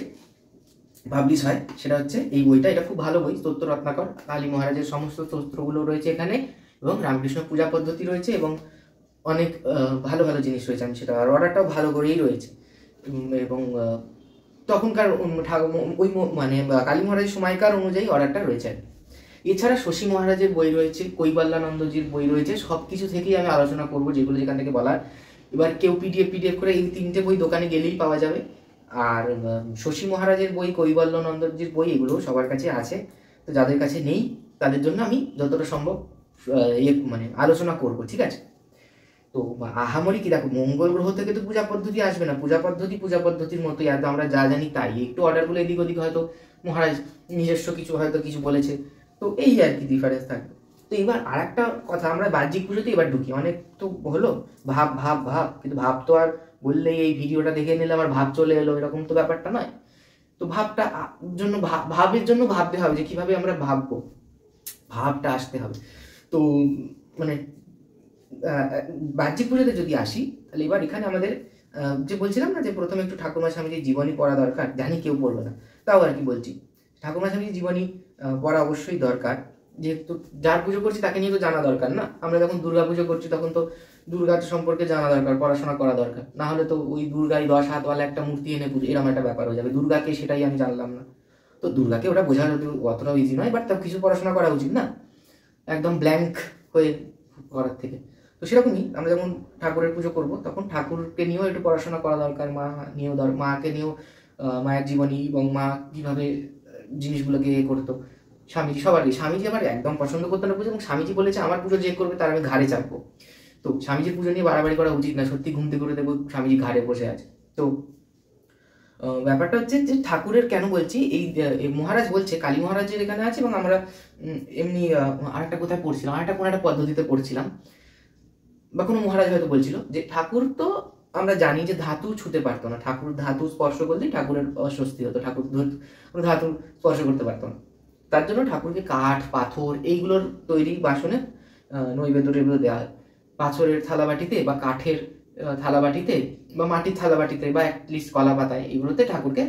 A: পাবলিশ হয়, সেটা হচ্ছে এই বইটা। এটা খুব ভালো বই, স্তোত্র রত্নাকর, কালী মহারাজের সমস্ত স্তোত্রগুলো রয়েছে এখানে, এবং রামকৃষ্ণ পূজা পদ্ধতি রয়েছে, এবং অনেক ভালো ভালো জিনিস রয়েছে, আমি সেটা আর অর্ডারটাও ভালো করেই রয়েছে, এবং তখনকার ওই মানে কালী মহারাজের সময়কার অনুযায়ী অর্ডারটা রয়েছে। এছাড়া শশী মহারাজের বই রয়েছে, কৈবল্যানন্দজির বই রয়েছে, সব কিছু থেকেই আমি আলোচনা করবো যেগুলো যেখান থেকে বলার। এবার কেউ পিডিএফ করে এই 3টে বই দোকানে গেলেই পাওয়া যাবে, আর শশী মহারাজের বই, কৈবল্যানন্দজির বই, এগুলো সবার কাছে আছে, তো যাদের কাছে নেই তাদের জন্য আমি যতটা সম্ভব মানে আলোচনা করব, ঠিক আছে। তো আহামরি কি দেখো, মঙ্গল গ্রহ থেকে তো পূজা পদ্ধতি আসবে না, পূজা পদ্ধতির মতোই, আর আমরা যা জানি তাই, একটু অর্ডারগুলো এদিক ওদিক হয়তো মহারাজ নিজস্ব কিছু হয়তো কিছু বলেছে, তো এই আর কি ডিফারেন্স থাকবে। তো এবার আর একটা কথা, আমরা বাহ্যিক পুজোতে এবার ঢুকি, অনেক তো হলো ভাব ভাব ভাব, কিন্তু ভাব তো আর বললেই এই ভিডিওটা দেখে নিলে আমার ভাব চলে এলো এরকম তো ব্যাপারটা নয়। তো ভাবটা জন্য ভাবের জন্য ভাবতে হবে যে কিভাবে আমরা ভাববো, ভাবটা আসতে হবে। তো মানে বাহ্যিক পুজোতে যদি আসি, তাহলে এবার এখানে আমাদের যে বলছিলাম না যে প্রথমে একটু ঠাকুরমা স্বামীজির জীবনী পড়া দরকার, জানি কেউ পড়বে না, তাও আর কি বলছি, ঠাকুরমা স্বামীজির জীবনী পড়া অবশ্যই দরকার, যেহেতু যার পুজো করছি তাকে নিয়ে তো জানা দরকার না। আমরা যখন দুর্গা পুজো করছি তখন তো দুর্গার সম্পর্কে জানা দরকার, পড়াশোনা করা দরকার, না হলে তো ওই দুর্গাই 10 হাতওয়ালা একটা মূর্তি এনে পুজো, এরকম একটা ব্যাপার হয়ে যাবে, দুর্গাকে সেটাই আমি জানলাম না। তো দুর্গাকে ওটা বোঝা অতটাও ইজি নয়, বাট তার কিছু পড়াশোনা করা উচিত না, একদম ব্ল্যাঙ্ক হয়ে করার থেকে। তো সেরকমই আমরা যখন ঠাকুরের পুজো করব তখন ঠাকুরকে নিয়েও একটু পড়াশোনা করা দরকার, মাকে নিয়েও, মায়ের জীবনী এবং মা কীভাবে জিনিসগুলোকে করতো, স্বামীজি সবারই, স্বামীজি আমার একদম পছন্দ করতো না পুজো, এবং স্বামীজি বলেছে আমার পুজো যে করবে তার আমি ঘাড়ে চাপবো। তো স্বামীজির পুজো নিয়ে বাড়াবাড়ি করা উচিত না, সত্যি ঘুমতে করে দেবো স্বামীজি ঘাড়ে বসে আছে। তো ব্যাপারটা হচ্ছে যে ঠাকুরের কেন বলছি, এই মহারাজ বলছে কালী মহারাজের এখানে আছে, এবং আমরা এমনি আরেকটা কোথায় পড়ছিলাম, কোনো একটা পদ্ধতিতে পড়ছিলাম, বা কোনো মহারাজ হয়তো বলছিল যে ঠাকুর তো আমরা জানি যে ধাতু ছুতে পারতো না, ঠাকুর ধাতু স্পর্শ করলেই ঠাকুরের অস্বস্তি হতো, ঠাকুর ধাতু স্পর্শ করতে পারতো না, তার জন্য ঠাকুরকে কাঠ পাথর এইগুলোর তৈরি বাসনে নৈবেদ্য দেওয়া হয়, পাথরের থালাবাটিতে বা কাঠের থালাবাটিতে বা মাটির থালাবাটিতে বা অ্যাটলিস্ট কলা পাতায়, এগুলোতে ঠাকুরকে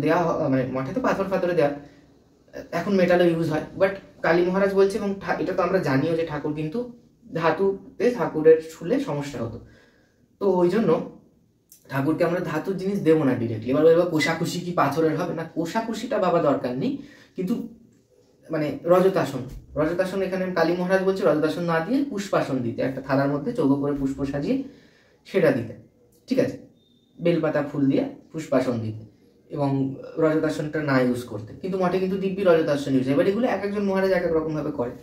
A: দেওয়া মানে মঠে তো পাথরে দেওয়া, এখন মেটালও ইউজ হয়, বাট কালী মহারাজ বলছে, এবং এটা তো আমরা জানিও যে ঠাকুর কিন্তু ধাতুতে ঠাকুরের ছুলে সমস্যা হতো, তো ওই জন্য ঠাকুরকে আমরা ধাতুর জিনিস দেবো না ডিরেক্টলি। এবার কোষাকুষি কি পাথরের হবে না, কোষাকুষিটা বাবা দরকার নেই, কিন্তু মানে রজতাসন এখানে কালী মহারাজ বলছে রজতাসন না দিয়ে পুষ্পাসন দিতে, একটা থালার মধ্যে চৌকো করে পুষ্প সাজিয়ে সেটা দিতে, ঠিক আছে, বেলপাতা ফুল দিয়ে পুষ্পাসন দিতে, এবং রজতাসনটা না ইউজ করতে, কিন্তু মঠে কিন্তু দিব্যি রজতাসন ইউজ। এবার এগুলো এক একজন মহারাজ এক এক রকম ভাবে করে,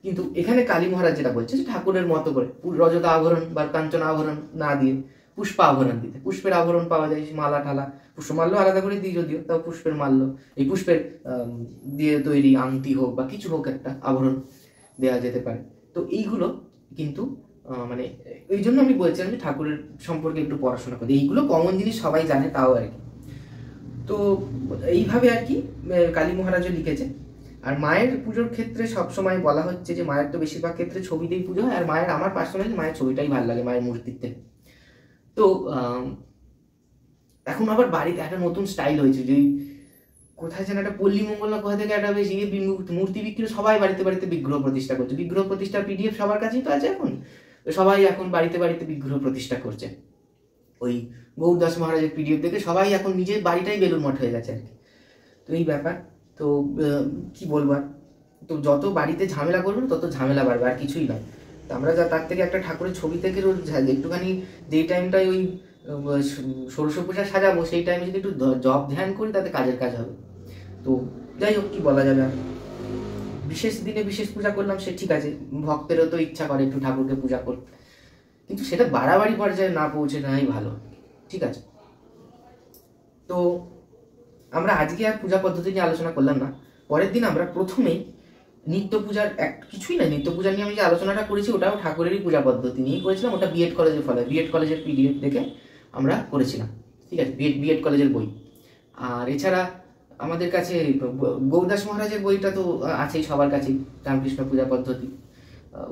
A: কিন্তু এখানে কালী মহারাজ যেটা বলছে যে ঠাকুরের মতো করে রজত আভরণ বা কাঞ্চন আভরণ না দিয়ে পুষ্প আভরণ দিতে, পুষ্পের আভরণ পাওয়া যায়, মালা ঠালা, পুষ্পমাল্য আলাদা করে দিই যদিও, তাও পুষ্পের মাল্য, এই পুষ্পের দিয়ে তৈরি আংটি হোক বা কিছু হোক, একটা আভরণ দেওয়া যেতে পারে। তো এইগুলো কিন্তু মানে এই জন্য আমি বলছিলাম যে ঠাকুরের সম্পর্কে একটু পড়াশোনা করি, এইগুলো কমন জিনিস সবাই জানে তাও আর কি। তো এইভাবে আর কি কালী মহারাজও লিখেছে। আর মায়ের পুজোর ক্ষেত্রে সবসময় বলা হচ্ছে যে মায়ের তো বেশিরভাগ ক্ষেত্রে ছবিতেই পুজো হয়, আর মায়ের, আমার পার্সোনালি মায়ের ছবিটাই ভালো লাগে মায়ের মূর্তিতে। তো এখন আবার বাড়িতে একটা নতুন স্টাইল হয়েছে, যে কোথায় যেন একটা পল্লী মঙ্গল না কোথা থেকে একটা বেশ মূর্তি বিক্রি, সবাই বাড়িতে বাড়িতে বিগ্রহ প্রতিষ্ঠা করছে, বিগ্রহ প্রতিষ্ঠার পিডিএফ সবার কাছেই তো আছে এখন, সবাই এখন বাড়িতে বাড়িতে বিগ্রহ প্রতিষ্ঠা করছে। ওই গৌরদাস মহারাজের পিডিএফ দেখে সবাই এখন নিজের বাড়িটাই বেলুড় মঠ হয়ে গেছে আর কি। তো এই ব্যাপার। তো কি বলবো আর, তো যত বাড়িতে ঝামেলা করবেন তত ঝামেলা বাড়বে, আর কিছুই নয়। তো আমরা যা তার থেকে একটা ঠাকুরের ছবি থেকে একটুখানি যেই টাইমটায় ওই ষোড়শ পূজা সাজাবো সেই টাইমে যদি একটু জপ ধ্যান করি তাতে কাজের কাজ হবে। তো যাই হোক, কি বলা যাবে আর, বিশেষ দিনে বিশেষ পূজা করলাম সে ঠিক আছে, ভক্তেরও তো ইচ্ছা করে একটু ঠাকুরকে পূজা করতে, কিন্তু সেটা বাড়াবাড়ি পর্যায়ে না পৌঁছে নেওয়াই ভালো, ঠিক আছে। তো আমরা আজকে আর পূজা পদ্ধতি নিয়ে আলোচনা করলাম না, পরের দিন আমরা প্রথমেই নিত্য পূজার কিছুই না, নিত্য পূজা নিয়ে আমি যে আলোচনাটা করেছি ওটাও ঠাকুরেরই পূজা পদ্ধতি নিয়েই করেছিলাম, ওটা বিএড কলেজের ফলে, বিএড কলেজের পিডিএফ দেখে আমরা করেছিলাম, ঠিক আছে, বিএড কলেজের বই। আর এছাড়া আমাদের কাছে গৌরদাস মহারাজের বইটা তো আছেই সবার কাছেই, রামকৃষ্ণ পূজা পদ্ধতি,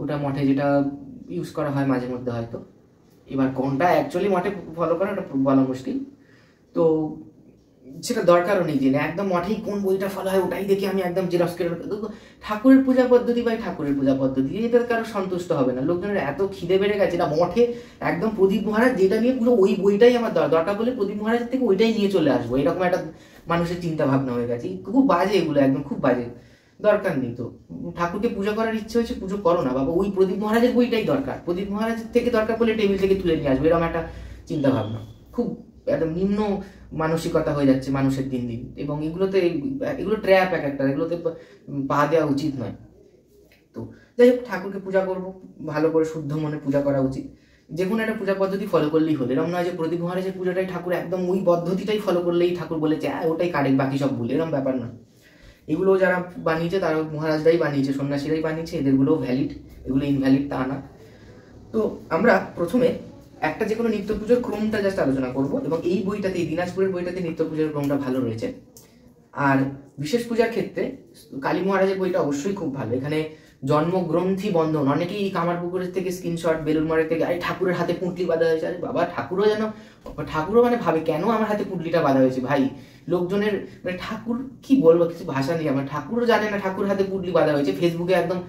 A: ওটা মঠে যেটা ইউজ করা হয় মাঝে মধ্যে হয়তো, এবার কোনটা অ্যাকচুয়ালি মঠে ফলো করা ওটা বলা মুশকিল, তো সেটা দরকারও নেই জেনে, একদম মঠেই কোন বইটা ফলো হয় ওটাই দেখে আমি একদম জেরক্স করে, ঠাকুরের পূজা পদ্ধতি বা ঠাকুরের পূজা পদ্ধতি এটা কারো সন্তুষ্ট হবে না, লোকজনের এত খিদে বেড়ে গেছে না, মঠে একদম প্রদীপ মহারাজ যেটা নিয়ে পুরো ওই বইটাই আমার দরকার বলে প্রদীপ মহারাজের থেকে ওইটাই নিয়ে চলে আসবো, এরকম একটা মানুষের চিন্তা ভাবনা হয়ে গেছে, খুব বাজে এগুলো, একদম খুব বাজে, দরকার নেই। তো ঠাকুরকে পুজো করার ইচ্ছে হয়েছে পুজো করো না বাবা, ওই প্রদীপ মহারাজের বইটাই দরকার, প্রদীপ মহারাজের থেকে দরকার বলে টেবিল থেকে তুলে নিয়ে আসবো, এরকম একটা চিন্তা ভাবনা, খুব একদম নিম্ন মানসিকতা হয়ে যাচ্ছে মানুষের দিন দিন, এবং এগুলো ট্র্যাপ এক একটা, এগুলোতে পা দেওয়া উচিত নয়। তো যাই হোক, ঠাকুরকে পূজা করব, ভালো করে শুদ্ধ মনে পূজা করা উচিত, যে কোনো একটা পূজা পদ্ধতি ফলো করলেই হলো, এরকম নয় যে প্রদীপ মহারাজের পূজাটাই ঠাকুর একদম ওই পদ্ধতিটাই ফলো করলেই ঠাকুর বলেছে ওটাই কারেক্ট বাকি সব ভুল, এরকম ব্যাপার না। এগুলো যারা বানিয়েছে তারা মহারাজরাই বানিয়েছে, সন্ন্যাসীরাই বানিয়েছে, এদেরগুলো ভ্যালিড, এগুলো ইনভ্যালিড তা না। তো আমরা প্রথমে একটা যে কোনো নিত্য পুজোর ক্রমটা জাস্ট আলোচনা করব, এবং এই বইটাতে, এই দিনাজপুরের বইটাতে নিত্য পুজোর ক্রমটা ভালো রয়েছে। আর বিশেষ পূজার ক্ষেত্রে কালী মহারাজের বইটা অবশ্যই খুব ভালো, এখানে জন্মগ্রন্থি বন্ধন, অনেকেই কামারপুকুরের থেকে স্ক্রিনশট, বেলুড় মঠের থেকে, আরে ঠাকুরের হাতে পুঁটলি বাঁধা হয়েছে, আরে বাবা ঠাকুরও মানে ভাবে কেন আমার হাতে পুঁটলিটা বাঁধা হয়েছে, ভাই লোকজনের মানে ঠাকুর কি বলবো, কিছু ভাষা নেই আমার, ঠাকুরও জানে না ঠাকুর হাতে পুঁটলি বাঁধা হয়েছে, ফেসবুকে একদম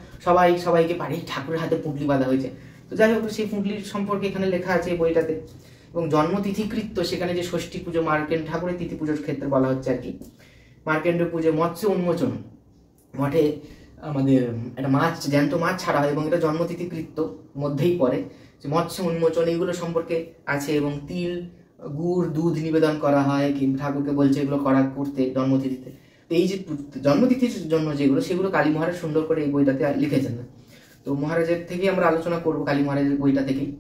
A: সবাইকে পারে ঠাকুরের হাতে পুঁটলি বাঁধা হয়েছে। তো যাই হোক, সেই পুঁটলির সম্পর্কে এখানে লেখা আছে বইটাতে, এবং জন্মতিথিকৃত্য সেখানে যে ষষ্ঠী পুজো, মার্কেন্ড ঠাকুরের তিথি পুজোর ক্ষেত্রে বলা হচ্ছে আর কি, মার্কেন্ড পুজো, মৎস্য উন্মোচন, মঠে আমাদের একটা মাছ, জ্যান্ত মাছ ছাড়া হয়, এবং এটা জন্মতিথিকৃত্য মধ্যেই পড়ে, যে মৎস্য উন্মোচন এইগুলো সম্পর্কে আছে, এবং তিল গুড় দুধ নিবেদন করা হয়, কিন্তু ঠাকুরকে বলছে এগুলো করতে জন্মতিথিতে। তো এই যে জন্মতিথির জন্য যেগুলো, সেগুলো কালী মহারাজ সুন্দর করে এই বইটাতে লিখেছেন। তো মহারাজের থেকেই আমরা আলোচনা করবো, কালী মহারাজের বইটা থেকেই।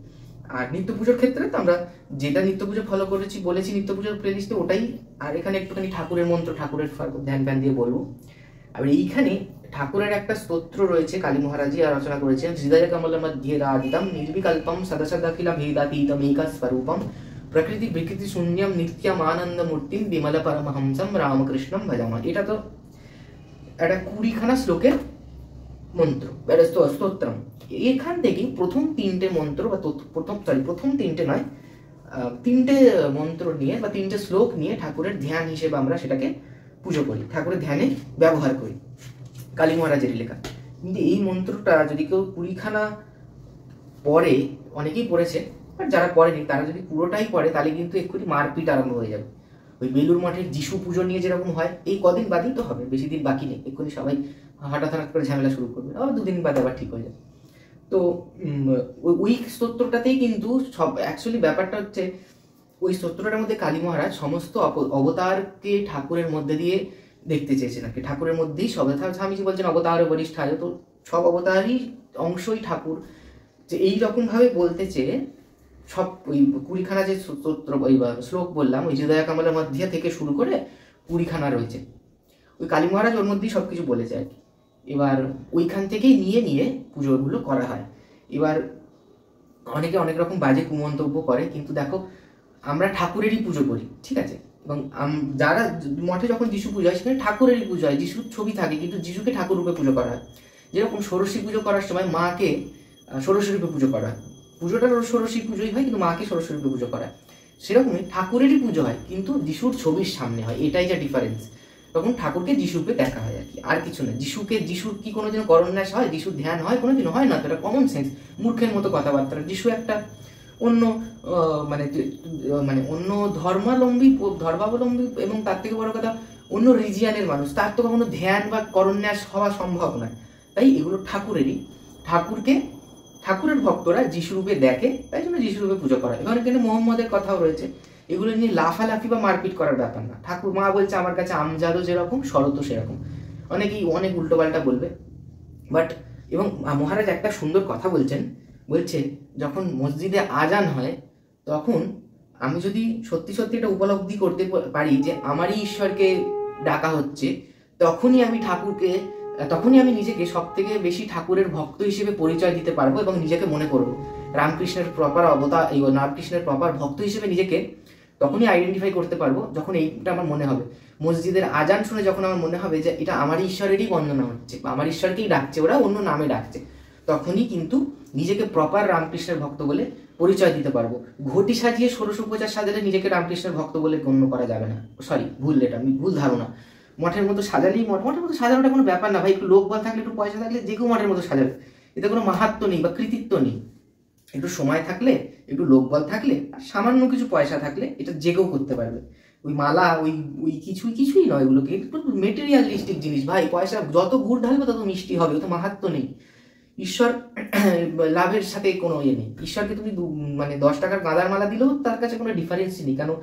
A: আর নিত্য পুজোর ক্ষেত্রে তো আমরা যেটা নিত্য পুজো ফলো বলেছি নিত্য পুজোর প্লেলিস্টে ওটাই, আর এখানে একটুখানি ঠাকুরের মন্ত্র, ঠাকুরের ধ্যান দিয়ে বলবো। আর এইখানে ঠাকুরের একটা স্তোত্র রয়েছে, কালী মহারাজই রচনা করেছেন, হৃদয় কমল মধ্যে রাধিতম নির্বিকল্পম সদসদখিল ভেদাতীতম একা স্বরূপম প্রকৃতি বিকৃতি শূন্যম নিত্যম আনন্দ মূর্তিম বিমল পরমহংসম রামকৃষ্ণম ভজামা। এটা তো একটা 20খানা শ্লোকের মন্ত্র, স্তোত্রম। এখান থেকে প্রথম 3টে মন্ত্র বা প্রথম 3টে নয়, 3টে মন্ত্র নিয়ে বা 3টে শ্লোক নিয়ে ঠাকুরের ধ্যান হিসেবে আমরা সেটাকে পুজো করি, ঠাকুরের ধ্যানে ব্যবহার করি, কালী মহারাজের লেখা। কিন্তু এই মন্ত্রটা যদি কেউ 20খানা পড়ে, অনেকেই পড়েছে, আর যারা পড়েনি তারা যদি পুরোটাই পড়ে তাহলে কিন্তু এক্ষুনি মারপিট আরম্ভ হয়ে যাবে। ওই বেলুড় মঠের যিশু পুজো নিয়ে যেরকম হয়, এই কদিন বাদেই তো হবে, বেশি দিন বাকি নেই, এক্ষুনি সবাই হঠাৎ করে ঝামেলা শুরু করবে, আবার 2 দিন বাদে আবার ঠিক হয়ে যাবে। তো ওই স্তোত্রটাতেই কিন্তু সব অ্যাকচুয়ালি ব্যাপারটা হচ্ছে, ওই স্তোত্রটার মধ্যে কালী মহারাজ সমস্ত অবতারকে ঠাকুরের মধ্যে দিয়ে দেখতে চেয়েছেন আর কি, ঠাকুরের মধ্যেই সব, স্বামীজি বলছেন অবতার বরিষ্ঠায়, তো সব অবতারই অংশই ঠাকুর, যে এইরকম ভাবে বলতে চেয়ে সব ওই 20খানা যে স্তোত্র ওই শ্লোক বললাম, ওই হৃদয় কমলের মধ্যে থেকে শুরু করে 20খানা রয়েছে। ওই কালী মহারাজ ওর মধ্যেই সব কিছু বলেছে আর কি। এবার ওইখান থেকেই নিয়ে নিয়ে পুজোগুলো করা হয়। এবার অনেকে অনেক রকম বাজে কুমন্তব্য করে, কিন্তু দেখো আমরা ঠাকুরেরই পুজো করি, ঠিক আছে? এবং যারা মঠে যখন যিশু পুজো হয় সেখানে ঠাকুরেরই পুজো হয়, যিশুর ছবি থাকে কিন্তু যিশুকে ঠাকুর রূপে পুজো করা হয়। যেরকম ষোড়শী পুজো করার সময় মাকে ষোড়শী রূপে পুজো করা হয়, পুজোটা ষোড়শী পুজোই হয় কিন্তু মাকে ষোড়শী রূপে পুজো করা হয়। সেরকমই ঠাকুরেরই পুজো হয় কিন্তু যিশুর ছবির সামনে হয়, এটাই যা ডিফারেন্স। তখন ঠাকুরকে যিশুরূপে দেখা হয় আর কি, আর কিছু না। যিশুর কি কোনোদিনও করন্যাস হয়, যিশুর ধ্যান হয়? কোনোদিনও হয় না। তো এটা কমন সেন্স, মূর্খের মতো কথাবার্তা। যিশু একটা অন্য অন্য ধর্মাবলম্বী এবং তার থেকে বড় কথা অন্য রিজিয়ানের মানুষ, তার তো কখনো ধ্যান বা করন্যাস হওয়া সম্ভব নয়। তাই এগুলো ঠাকুরেরই, ঠাকুরের ভক্তরা যিশুরূপে দেখে, তাই জন্য যিশুরূপে পুজো করা। এবার এখানে মোহাম্মদের কথাও রয়েছে, এগুলো নিয়ে লাফালাফি বা মারপিট করার ব্যাপার না। ঠাকুর মা বলছে আমার কাছে আমজাদও যেরকম শরতও সেরকম। অনেকেই অনেক উল্টোপাল্টা বলবে, বাট এবং মহারাজ একটা সুন্দর কথা বলছে যখন মসজিদে আজান হয় তখন আমি যদি সত্যি সত্যি এটা উপলব্ধি করতে পারি যে আমারই ঈশ্বরকে ডাকা হচ্ছে, তখনই আমি নিজেকে সব থেকে বেশি ঠাকুরের ভক্ত হিসেবে পরিচয় দিতে পারবো এবং নিজেকে মনে করবো রামকৃষ্ণের প্রপার রামকৃষ্ণের প্রপার ভক্ত হিসেবে নিজেকে তখনই আইডেন্টিফাই করতে পারবো যখন এইটা আমার মনে হবে। মসজিদের আজান শুনে যখন আমার মনে হবে যে এটা আমার ঈশ্বরেরই বন্দনা হচ্ছে বা আমার ঈশ্বরকেই ডাকছে, ওরা অন্য নামে ডাকছে, তখনই কিন্তু নিজেকে প্রপার রামকৃষ্ণের ভক্ত বলে পরিচয় দিতে পারবো। ঘটি সাজিয়ে ষোড়শোপচার সাজালে নিজেকে রামকৃষ্ণের ভক্ত বলে গণ্য করা যাবে না। সরি, এটা ভুল ধারণা। মঠের মতো সাজালেই মঠের মতো সাজানোটা কোনো ব্যাপার না ভাই। একটু লোকবল থাকলে, একটু পয়সা থাকলে যে কেউ মঠের মতো সাজাবে, এতে কোনো মাহাত্ম্য নেই বা কৃতিত্ব নেই। একটু সময় থাকলে, একটু লোকবল থাকলে, আর সামান্য কিছু পয়সা থাকলে এটা যে কেউ করতে পারবে। ওই মালা ওই কিছুই নয়, এগুলোকে একটু মেটেরিয়ালিস্টিক জিনিস ভাই। পয়সা যত গুড় ঢালবে তত মিষ্টি হবে, তো মাহাত্ম্য নেই। ঈশ্বর লাভের সাথে কোনো ইয়ে নেই। ঈশ্বরকে তুমি 10 টাকার গাঁদার মালা দিলেও তার কাছে কোনো ডিফারেন্সই নেই, কারণ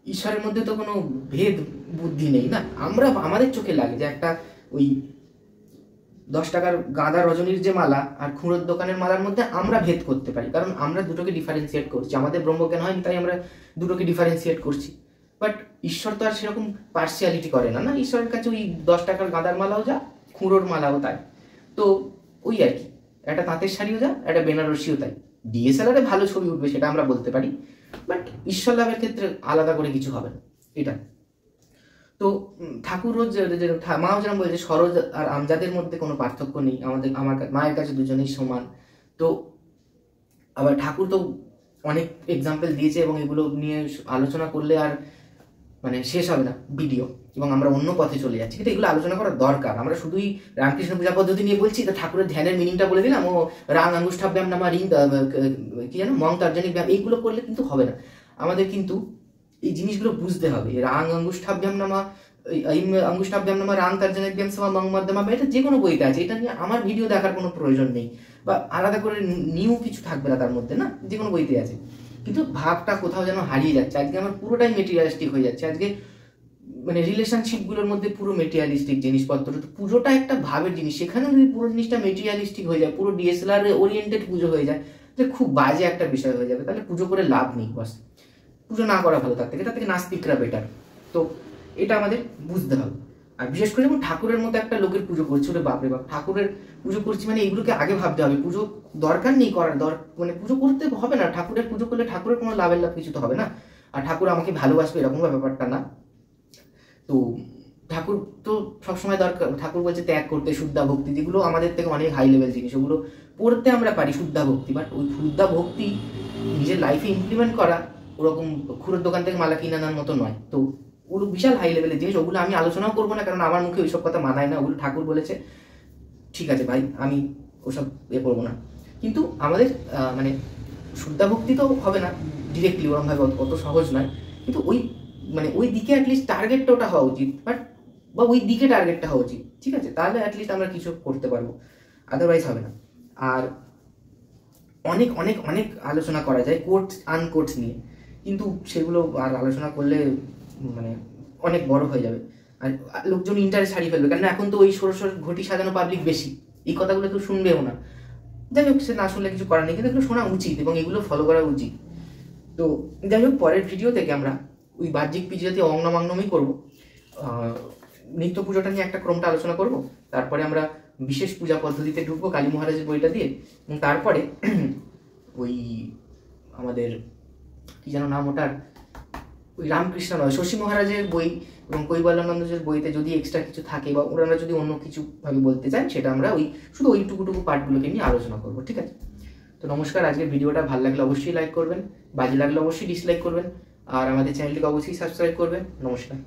A: ঈশ্বরের মধ্যে তো কোনো ভেদ বুদ্ধি নেই না। আমাদের চোখে লাগে যে একটা ওই 10 টাকার গাঁদা রজনীর যে মালা আর খুঁড়োর দোকানের মালার মধ্যে আমরা ভেদ করতে পারি, কারণ আমরা দুটোকে ডিফারেন্সিয়েট করছি। আমাদের ব্রহ্মজ্ঞান হয়নি তাই আমরা দুটোকে ডিফারেন্সিয়েট করছি। বাট ঈশ্বর তো আর সেরকম পার্সিয়ালিটি করে না। ঈশ্বরের কাছে ওই 10 টাকার গাঁদার মালাও যা, খুঁড়োর মালাও তাই। তো ওই আর কি, একটা তাঁতের শাড়িও যা, একটা বেনারসিও তাই। ডিএসএলআরে ভালো ছবি উঠবে সেটা আমরা বলতে পারি, বাট ঈশ্বর লাভের ক্ষেত্রে আলাদা করে কিছু হবে না এটা। তো ঠাকুরও মাও যেরকম বলছে সরোজ আর আমজাদের মধ্যে কোনো পার্থক্য নেই, আমার মায়ের কাছে দুজনেই সমান। তো আবার ঠাকুর তো অনেক এক্সাম্পল দিয়েছে এবং এগুলো নিয়ে আলোচনা করলে আর শেষ হবে না ভিডিও, এবং আমরা অন্য পথে চলে যাচ্ছি। কিন্তু এগুলো আলোচনা করার দরকার। আমরা শুধুই রামকৃষ্ণ পূজা পদ্ধতি নিয়ে বলছি, তো ঠাকুরের ধ্যানের মিনিংটা বলে দিলাম, ও রাং আঙ্গুষ্ঠাভ্যাম নামা কি জানো মং তর্জনিক ব্যায়াম, এইগুলো করলে কিন্তু হবে না। আমাদের কিন্তু এই জিনিসগুলো বুঝতে হবে। রাং আঙ্গুষ্ঠাভ্যাম নামা রাং তর্জনিক ব্যায়াম সমা মং মধ্যমা, এটা যে কোনো বইতে আছে। এটা নিয়ে আমার ভিডিও দেখার কোনো প্রয়োজন নেই বা আলাদা করে নিউ কিছু থাকবে না তার মধ্যে, না, যে কোনো বইতে আছে। কিন্তু ভাবটা কোথাও যেন হারিয়ে যাচ্ছে। আজকে আমার পুরোটাই মেটেরিয়ালিস্টিক হয়ে যাচ্ছে। আজকে রিলেশনশিপগুলোর মধ্যে পুরো মেটেরিয়ালিস্টিক জিনিসপত্র। তো পুজোটা একটা ভাবের জিনিস, সেখানে যদি পুরো জিনিসটা মেটেরিয়ালিস্টিক হয়ে যায়, পুরো ডিএসএলআর ওরিয়েন্টেড পুজো হয়ে যায়, তাহলে খুব বাজে একটা বিষয় হয়ে যাবে। তাহলে পুজো করে লাভ নেই, বস পুজো না করা ভালো। তার থেকে নাস্তিকরা বেটার। তো এটা আমাদের বুঝতে হবে। আর বিশেষ করে যেমন ঠাকুরের মতো একটা লোকের পুজো করছি, ওটা বাপরে বাপ, ঠাকুরের পুজো করছি এইগুলোকে আগে ভাবতে হবে। পুজো দরকার নেই করার, পুজো করতে হবে না। ঠাকুরের পুজো করলে ঠাকুরের কোনো লাভ কিছু তো হবে না। আর ঠাকুর আমাকে ভালোবাসবে এরকম ব্যাপারটা না। তো ঠাকুর তো সবসময় দরকার। ঠাকুর বলছে ত্যাগ করতে, শুদ্ধা ভক্তি, যেগুলো আমাদের থেকে অনেক হাই লেভেল জিনিস, ওগুলো পড়তে আমরা পারি শুদ্ধা ভক্তি। বাট ওই শুদ্ধা ভক্তি নিজের লাইফে ইমপ্লিমেন্ট করা ওরকম খুঁড়োর দোকান থেকে মালা কিনে আনার মতো নয়। তো ওগুলো বিশাল হাই লেভেলের জিনিস, ওগুলো আমি আলোচনাও করবো না, কারণ আমার মুখে ওইসব কথা মানায় না। ওগুলো ঠাকুর বলেছে, ঠিক আছে ভাই, আমি ওসব করবো না। কিন্তু আমাদের শুদ্ধা ভক্তি তো হবে না ডিরেক্টলি ওরমভাবে, অত সহজ নয়। কিন্তু ওই দিকে অ্যাটলিস্ট টার্গেটটা ওটা হওয়া উচিত, বা ওই দিকে টার্গেটটা হওয়া উচিত, ঠিক আছে? তাহলে অ্যাটলিস্ট আমরা কিছু করতে পারবো, আদারওয়াইজ হবে না। আর অনেক অনেক অনেক আলোচনা করা যায় কোর্টস আনকোর্টস নিয়ে, কিন্তু সেগুলো আর আলোচনা করলে অনেক বড় হয়ে যাবে আর লোকজন ইন্টারেস্ট হারিয়ে ফেলবে। কারণ এখন তো ওই সরসর ঘটি সাজানো পাবলিক বেশি, এই কথাগুলো কেউ শুনবেও না। যাই হোক, সে না শুনলে কিছু করার নেই, কিন্তু এগুলো শোনা উচিত এবং এগুলো ফলো করা উচিত। তো যাই হোক, পরের ভিডিও থেকে আমরা ওই বাহ্যিক পূজাতে অং নমাংনমই করবো। নিত্য পুজোটা নিয়ে একটা ক্রমটা আলোচনা করব, তারপরে আমরা বিশেষ পূজা পদ্ধতিতে ঢুকবো কালী মহারাজের বইটা দিয়ে, এবং তারপরে ওই আমাদের কি যেন নাম ওটার, ওই রামকৃষ্ণ নয়, শশী মহারাজের বই এবং কৈবল্যানন্দজির বইতে যদি এক্সট্রা কিছু থাকে বা ওনারা যদি অন্য কিছু ভাবে বলতে চান, সেটা আমরা ওই শুধু ওই টুকুটুকু পার্টগুলোকে নিয়ে আলোচনা করবো, ঠিক আছে? তো নমস্কার। আজকের ভিডিওটা ভালো লাগলে অবশ্যই লাইক করবেন, বাজে লাগলে অবশ্যই ডিসলাইক করবেন, আর আমাদের চ্যানেলটিকে অবশ্যই সাবস্ক্রাইব করবেন। নমস্কার।